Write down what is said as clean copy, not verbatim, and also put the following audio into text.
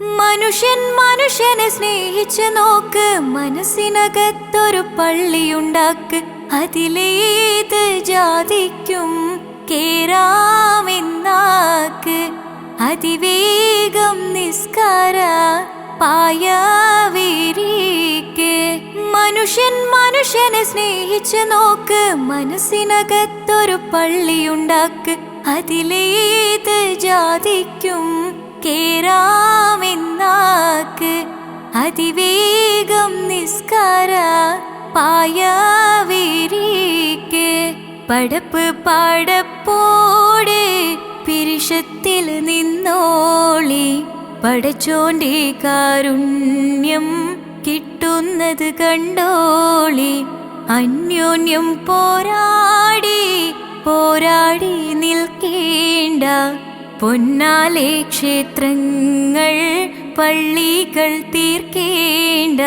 മനുഷ്യൻ മനുഷ്യനെ സ്നേഹിച്ച് നോക്ക്, മനസ്സിനകത്തൊരു പള്ളിയുണ്ടാക്ക്. അതിലേത് ജാതിക്കും കേറാമെന്നാക്ക്. അതിവേഗം നിസ്കാര പായവിരിക്ക്. മനുഷ്യൻ മനുഷ്യനെ സ്നേഹിച്ച് നോക്ക്, മനസ്സിനകത്തൊരു പള്ളിയുണ്ടാക്ക്. അതിലേത് ജാതിക്കും കേറാമെന്നാക്ക്. അതിവേഗം നിസ്കാര പായവിരിക്ക്. പടപ്പ് പാടപ്പോടെ പിരിശത്തിൽ നിന്നോളി. പടച്ചോന്റെ കാരുണ്യം കിട്ടുന്നത് കണ്ടോളി. അന്യോന്യം പോരാടി പോരാടി നിൽക്കേണ്ട. പൊന്നാലെ ക്ഷേത്രങ്ങൾ പള്ളികൾ തീർക്കേണ്ട.